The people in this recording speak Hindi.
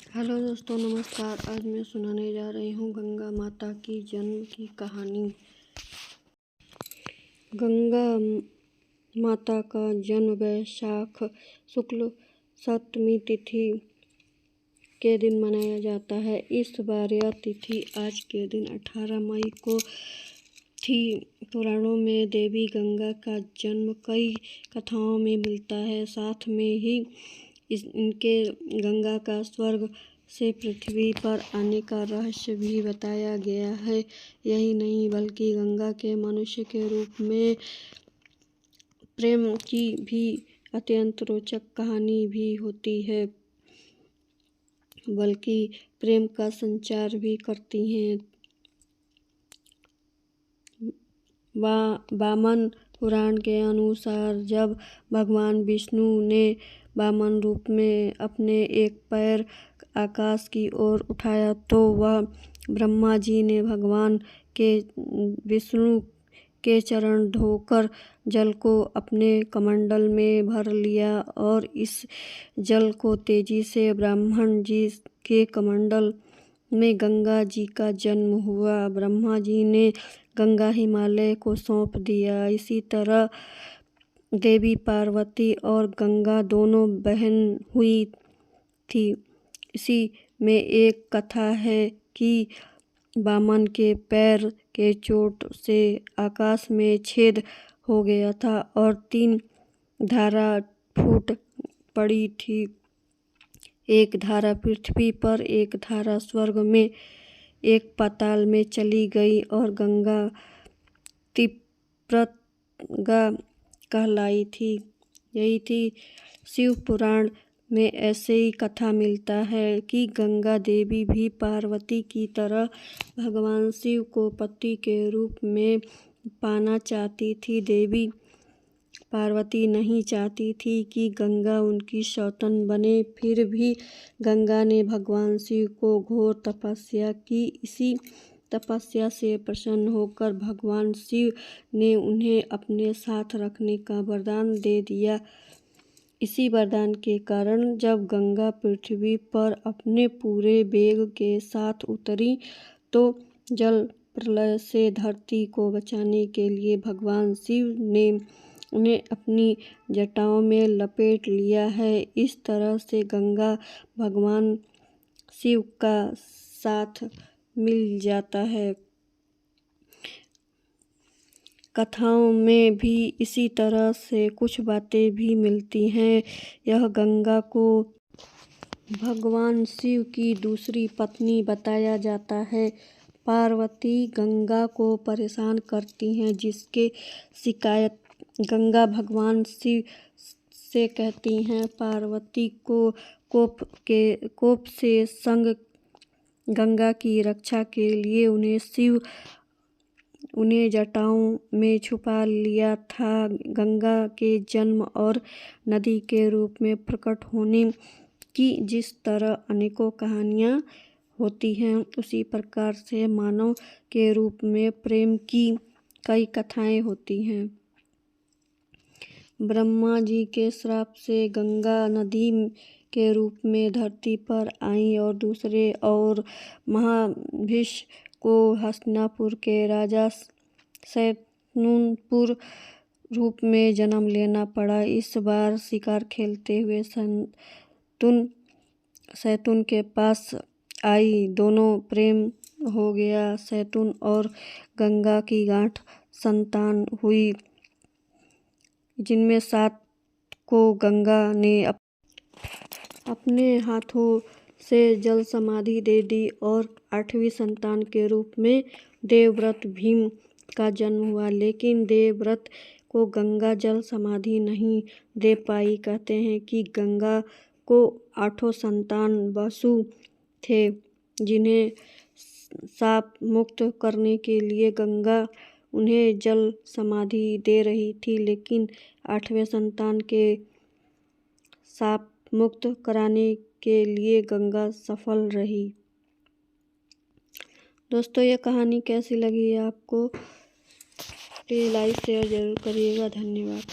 हेलो दोस्तों, नमस्कार। आज मैं सुनाने जा रही हूँ गंगा माता की जन्म की कहानी। गंगा माता का जन्म वैशाख शुक्ल सप्तमी तिथि के दिन मनाया जाता है। इस बार यह तिथि आज के दिन 18 मई को थी। पुराणों में देवी गंगा का जन्म कई कथाओं में मिलता है। साथ में ही इनके गंगा का स्वर्ग से पृथ्वी पर आने का रहस्य भी बताया गया है। यही नहीं बल्कि गंगा के मनुष्य के रूप में प्रेम की भी अत्यंत रोचक कहानी भी होती है, बल्कि प्रेम का संचार भी करती हैं। वामन पुराण के अनुसार जब भगवान विष्णु ने वामन रूप में अपने एक पैर आकाश की ओर उठाया तो वह ब्रह्मा जी ने भगवान के विष्णु के चरण धोकर जल को अपने कमंडल में भर लिया और इस जल को तेजी से ब्रह्मण जी के कमंडल में गंगा जी का जन्म हुआ। ब्रह्मा जी ने गंगा हिमालय को सौंप दिया। इसी तरह देवी पार्वती और गंगा दोनों बहन हुई थी। इसी में एक कथा है कि वामन के पैर के चोट से आकाश में छेद हो गया था और 3 धारा फूट पड़ी थी। एक धारा पृथ्वी पर, एक धारा स्वर्ग में, एक पाताल में चली गई और गंगा तिप्रंगा कहलाई थी। यही थी शिव पुराण में ऐसे ही कथा मिलता है कि गंगा देवी भी पार्वती की तरह भगवान शिव को पति के रूप में पाना चाहती थी। देवी पार्वती नहीं चाहती थी कि गंगा उनकी सौतन बने। फिर भी गंगा ने भगवान शिव को घोर तपस्या की। इसी तपस्या से प्रसन्न होकर भगवान शिव ने उन्हें अपने साथ रखने का वरदान दे दिया। इसी वरदान के कारण जब गंगा पृथ्वी पर अपने पूरे वेग के साथ उतरी तो जल प्रलय से धरती को बचाने के लिए भगवान शिव ने उन्हें अपनी जटाओं में लपेट लिया है। इस तरह से गंगा भगवान शिव का साथ मिल जाता है। कथाओं में भी इसी तरह से कुछ बातें भी मिलती हैं। यह गंगा को भगवान शिव की दूसरी पत्नी बताया जाता है। पार्वती गंगा को परेशान करती हैं, जिसके शिकायत गंगा भगवान शिव से कहती हैं। पार्वती को कोप से संग गंगा की रक्षा के लिए उन्हें जटाओं में छुपा लिया था। गंगा के जन्म और नदी के रूप में प्रकट होने की जिस तरह अनेकों कहानियाँ होती हैं, उसी प्रकार से मानव के रूप में प्रेम की कई कथाएं होती हैं। ब्रह्मा जी के श्राप से गंगा नदी के रूप में धरती पर आई और दूसरे और महाभिष को हस्तिनापुर के राजा शैतुनपुर रूप में जन्म लेना पड़ा। इस बार शिकार खेलते हुए शैतुन के पास आई। दोनों प्रेम हो गया। शैतुन और गंगा की गांठ संतान हुई, जिनमें 7 को गंगा ने अपने हाथों से जल समाधि दे दी और 8वीं संतान के रूप में देवव्रत भीम का जन्म हुआ। लेकिन देवव्रत को गंगा जल समाधि नहीं दे पाई। कहते हैं कि गंगा को 8 संतान वसु थे, जिन्हें शाप मुक्त करने के लिए गंगा उन्हें जल समाधि दे रही थी, लेकिन 8वें संतान के शाप मुक्त कराने के लिए गंगा सफल रही। दोस्तों, ये कहानी कैसी लगी आपको? प्लीज़ लाइक शेयर जरूर करिएगा। धन्यवाद।